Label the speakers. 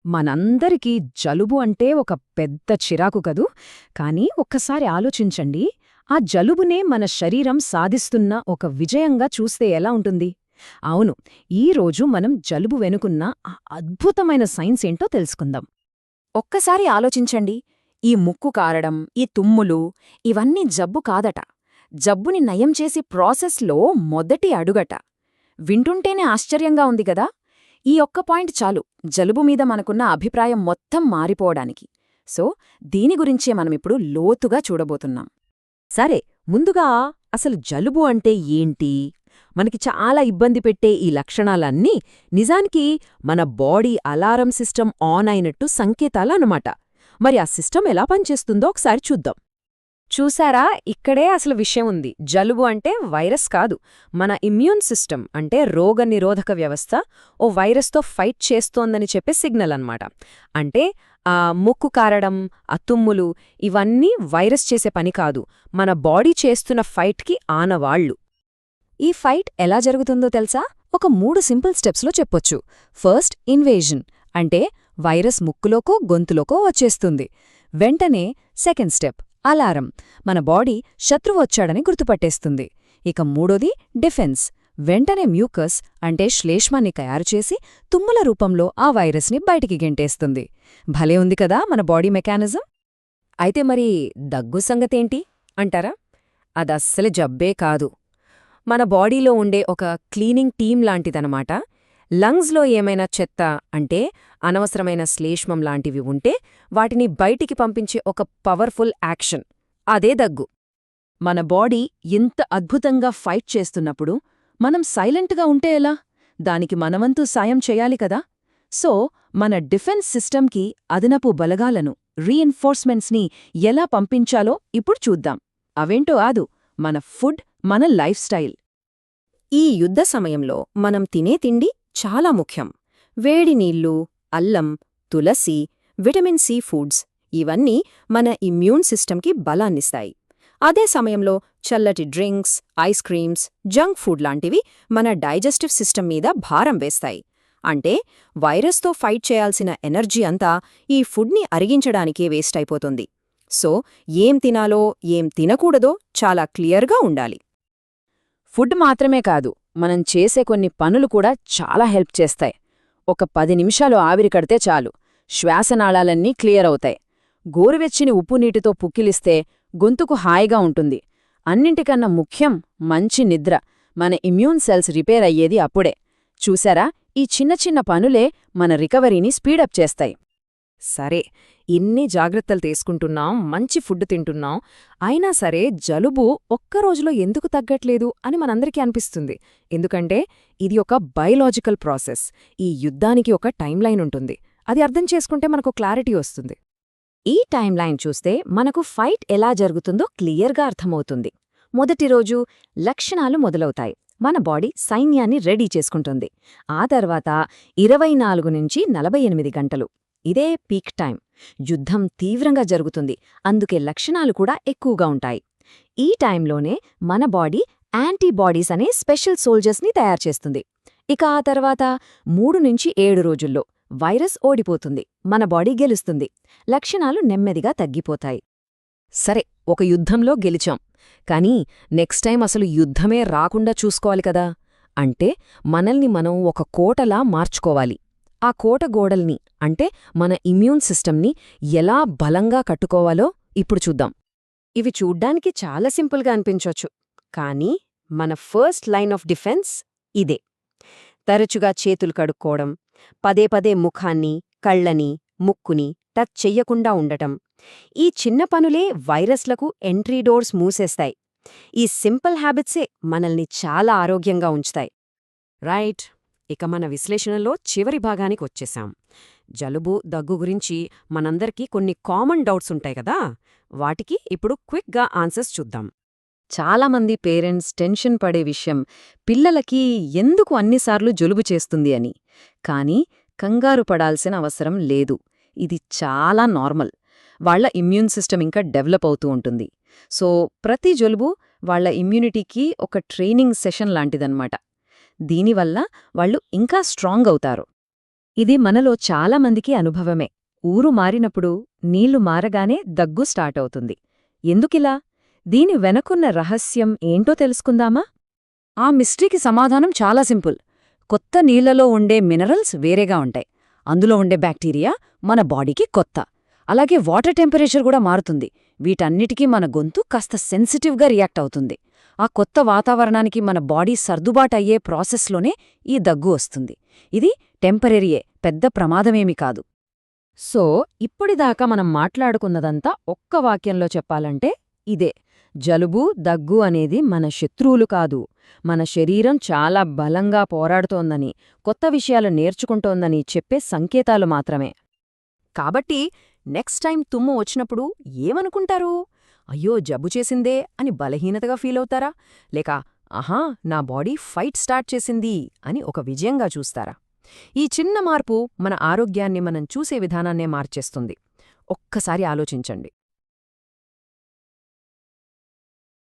Speaker 1: మనందరికీ జలుబు అంటే ఒక పెద్ద చిరాకు కదూ. కానీ ఒక్కసారి ఆలోచించండి, ఆ జలుబునే మన శరీరం సాధిస్తున్న ఒక విజయంగా చూస్తే ఎలా ఉంటుంది? అవును, ఈరోజు మనం జలుబు వెనుకున్న ఆ అద్భుతమైన సైన్స్ ఏంటో తెలుసుకుందాం.
Speaker 2: ఒక్కసారి ఆలోచించండి. ఈ ముక్కు కారడం, ఈ తుమ్ములు ఇవన్నీ జబ్బు కాదట. జబ్బుని నయం చేసి ప్రాసెస్లో మొదటి అడుగట. వింటుంటేనే ఆశ్చర్యంగా ఉంది గదా. ఈ ఒక్క పాయింట్ చాలు జలుబు మీద మనకున్న అభిప్రాయం మొత్తం మారిపోవడానికి. సో దీని గురించే మనమిప్పుడు లోతుగా చూడబోతున్నాం.
Speaker 3: సరే, ముందుగా అసలు జలుబు అంటే ఏంటి? మనకి చాలా ఇబ్బంది పెట్టే ఈ లక్షణాలన్నీ నిజానికి మన బాడీ అలారం సిస్టమ్ ఆన్ అయినట్టు సంకేతాలన్నమాట. మరి ఆ సిస్టమ్ ఎలా పనిచేస్తుందో ఒకసారి చూద్దాం.
Speaker 1: చూసారా, ఇక్కడే అసలు విషయం ఉంది. జలుబు అంటే వైరస్ కాదు, మన ఇమ్యూన్ సిస్టమ్ అంటే రోగనిరోధక వ్యవస్థ ఓ వైరస్తో ఫైట్ చేస్తోందని చెప్పే సిగ్నల్ అన్నమాట. అంటే ఆ ముక్కు కారడం, ఆ తుమ్ములు ఇవన్నీ వైరస్ చేసే పని కాదు, మన బాడీ చేస్తున్న ఫైట్కి ఆనవాళ్లు. ఈ ఫైట్ ఎలా జరుగుతుందో తెలుసా? ఒక 3 సింపుల్ స్టెప్స్లో చెప్పొచ్చు. ఫస్ట్, ఇన్వేజన్ అంటే వైరస్ ముక్కులోకో గొంతులోకో వచ్చేస్తుంది. వెంటనే సెకండ్ స్టెప్, అలారం, మన బాడీ శత్రువు వచ్చాడని గుర్తుపట్టేస్తుంది. ఇక మూడోది డిఫెన్స్, వెంటనే మ్యూకస్ అంటే శ్లేష్మాన్ని తయారుచేసి తుమ్ముల రూపంలో ఆ వైరస్ని బయటికి గెంటేస్తుంది. భలే ఉంది కదా మన బాడీ మెకానిజం. అయితే మరి దగ్గు సంగతేంటి అంటారా? అదస్సలు జబ్బే కాదు, మన బాడీలో ఉండే ఒక క్లీనింగ్ టీం లాంటిదనమాట. లంగ్స్లో ఏమైనా చెత్త అంటే అనవసరమైన శ్లేష్మం లాంటివి ఉంటే వాటిని బయటికి పంపించే ఒక పవర్ఫుల్ యాక్షన్, అదే దగ్గు. మన బాడీ ఇంత అద్భుతంగా ఫైట్ చేస్తున్నప్పుడు మనం సైలెంట్గా ఉంటే ఎలా? దానికి మనవంతు సాయం చెయ్యాలి కదా. సో మన డిఫెన్స్ సిస్టమ్కి అదనపు బలగాలను, రీఎన్ఫోర్స్మెంట్స్ని ఎలా పంపించాలో ఇప్పుడు చూద్దాం. అవేంటో కాదు, మన ఫుడ్, మన లైఫ్ స్టైల్. ఈ యుద్ధ సమయంలో మనం తినే తిండి చాలా ముఖ్యం. వేడి నీళ్లు, అల్లం, తులసి, విటమిన్ సి ఫుడ్స్ ఇవన్నీ మన ఇమ్యూన్ సిస్టమ్కి బలాన్నిస్తాయి. అదే సమయంలో చల్లటి drinks, ice creams, junk food లాంటివి మన డైజెస్టివ్ సిస్టమ్ మీద భారం వేస్తాయి. అంటే వైరస్తో ఫైట్ చేయాల్సిన ఎనర్జీ అంతా ఈ ఫుడ్ని అరిగించడానికే వేస్ట్ అయిపోతుంది. సో ఏం తినాలో, ఏం తినకూడదో చాలా క్లియర్గా ఉండాలి. ఫుడ్ మాత్రమే కాదు, మనం చేసే కొన్ని పనులు కూడా చాలా హెల్ప్ చేస్తాయి. ఒక 10 నిమిషాలు ఆవిరి కడితే చాలు, శ్వాసనాళాలన్నీ క్లియర్ అవుతాయి. గోరువెచ్చిని ఉప్పు నీటితో పుక్కిలిస్తే గొంతుకు హాయిగా ఉంటుంది. అన్నింటికన్నా ముఖ్యం మంచి నిద్ర. మన ఇమ్యూన్ సెల్స్ రిపేర్ అయ్యేది అప్పుడే. చూసారా, ఈ చిన్న చిన్న పనులే మన రికవరీని స్పీడప్ చేస్తాయి. సరే, ఇన్ని జాగ్రత్తలు తీసుకుంటున్నాం, మంచి ఫుడ్ తింటున్నాం, అయినా సరే జలుబు ఒక్కరోజులో ఎందుకు తగ్గట్లేదు అని మనందరికీ అనిపిస్తుంది. ఎందుకంటే ఇది ఒక బయలాజికల్ ప్రాసెస్. ఈ యుద్ధానికి ఒక టైంలైన్ ఉంటుంది. అది అర్థం చేసుకుంటే మనకు క్లారిటీ వస్తుంది. ఈ టైంలైన్ చూస్తే మనకు ఫైట్ ఎలా జరుగుతుందో క్లియర్గా అర్థమవుతుంది. మొదటి రోజు లక్షణాలు మొదలవుతాయి. మన బాడీ సైన్యాన్ని రెడీ చేసుకుంటుంది. ఆ తర్వాత 24 నుంచి 48 గంటలు, ఇదే పీక్ టైం. యుద్ధం తీవ్రంగా జరుగుతుంది, అందుకే లక్షణాలు కూడా ఎక్కువగా ఉంటాయి. ఈ టైంలోనే మన బాడీ యాంటీబాడీస్ అనే స్పెషల్ సోల్జర్స్ని తయారుచేస్తుంది. ఇక ఆ తర్వాత 3 నుంచి 7 రోజుల్లో వైరస్ ఓడిపోతుంది, మన బాడీ గెలుస్తుంది. లక్షణాలు నెమ్మదిగా తగ్గిపోతాయి. సరే, ఒక యుద్ధంలో గెలిచాం, కానీ నెక్స్ట్ టైం అసలు యుద్ధమే రాకుండా చూసుకోవాలి కదా. అంటే మనల్ని మనం ఒక కోటలా మార్చుకోవాలి. ఆ కోట గోడల్ని అంటే మన ఇమ్యూన్ సిస్టమ్ని ఎలా బలంగా కట్టుకోవాలో ఇప్పుడు చూద్దాం. ఇవి చూడ్డానికి చాలా సింపుల్గా అనిపించొచ్చు, కానీ మన ఫస్ట్ లైన్ ఆఫ్ డిఫెన్స్ ఇదే. తరచుగా చేతులు కడుక్కోవడం, పదే పదే ముఖాన్ని, కళ్ళని, ముక్కుని టచ్ చెయ్యకుండా ఉండటం. ఈ చిన్న పనులే వైరస్లకు ఎంట్రీ డోర్స్ మూసేస్తాయి. ఈ సింపుల్ హ్యాబిట్సే మనల్ని చాలా ఆరోగ్యంగా ఉంచుతాయి. రైట్, ఇక మన విశ్లేషణలో చివరి భాగానికి వచ్చేశాం. జలుబు, దగ్గు గురించి మనందరికీ కొన్ని కామన్ డౌట్స్ ఉంటాయి కదా, వాటికి ఇప్పుడు క్విక్గా ఆన్సర్స్ చూద్దాం. చాలామంది పేరెంట్స్ టెన్షన్ పడే విషయం పిల్లలకి ఎందుకు అన్నిసార్లు జలుబు చేస్తుంది అని. కానీ కంగారు పడాల్సిన అవసరం లేదు, ఇది చాలా నార్మల్. వాళ్ల ఇమ్యూన్ సిస్టమ్ ఇంకా డెవలప్ అవుతూ ఉంటుంది. సో ప్రతి జలుబు వాళ్ల ఇమ్యూనిటీకి ఒక ట్రైనింగ్ సెషన్ లాంటిదన్నమాట. దీనివల్ల వాళ్ళు ఇంకా స్ట్రాంగ్ అవుతారు. ఇది మనలో చాలామందికి అనుభవమే. ఊరు మారినప్పుడు నీళ్లు మారగానే దగ్గు స్టార్ట్ అవుతుంది. ఎందుకిలా? దీని వెనకున్న రహస్యం ఏంటో తెలుసుకుందామా?
Speaker 2: ఆ మిస్టరీకి సమాధానం చాలా సింపుల్. కొత్త నీళ్లలో ఉండే మినరల్స్ వేరేగా ఉంటాయి. అందులో ఉండే బ్యాక్టీరియా మన బాడీకి కొత్త. అలాగే వాటర్ టెంపరేచర్ కూడా మారుతుంది. వీటన్నిటికీ మన గొంతు కాస్త సెన్సిటివ్గా రియాక్ట్ అవుతుంది. ఆ కొత్త వాతావరణానికి మన బాడీ సర్దుబాటయ్యే ప్రాసెస్లోనే ఈ దగ్గు వస్తుంది. ఇది టెంపరరీయే, పెద్ద ప్రమాదమేమీ కాదు.
Speaker 1: సో ఇప్పటిదాకా మనం మాట్లాడుకున్నదంతా ఒక్క వాక్యంలో చెప్పాలంటే ఇదే: జలుబు, దగ్గు అనేది మన శత్రువులు కాదు, మన శరీరం చాలా బలంగా పోరాడుతోందని, కొత్త విషయాలు నేర్చుకుంటోందని చెప్పే సంకేతాలు మాత్రమే. కాబట్టి నెక్స్ట్ టైం తుమ్ము వచ్చినప్పుడు ఏమనుకుంటారు? అయ్యో జబ్బు చేసిందే అని బలహీనతగా ఫీలవుతారా? లేక ఆహా నా బాడీ ఫైట్ స్టార్ట్ చేసింది అని ఒక విజయంగా చూస్తారా? ఈ చిన్న మార్పు మన ఆరోగ్యాన్ని మనం చూసే విధానాన్నే మార్చేస్తుంది. ఒక్కసారి ఆలోచించండి.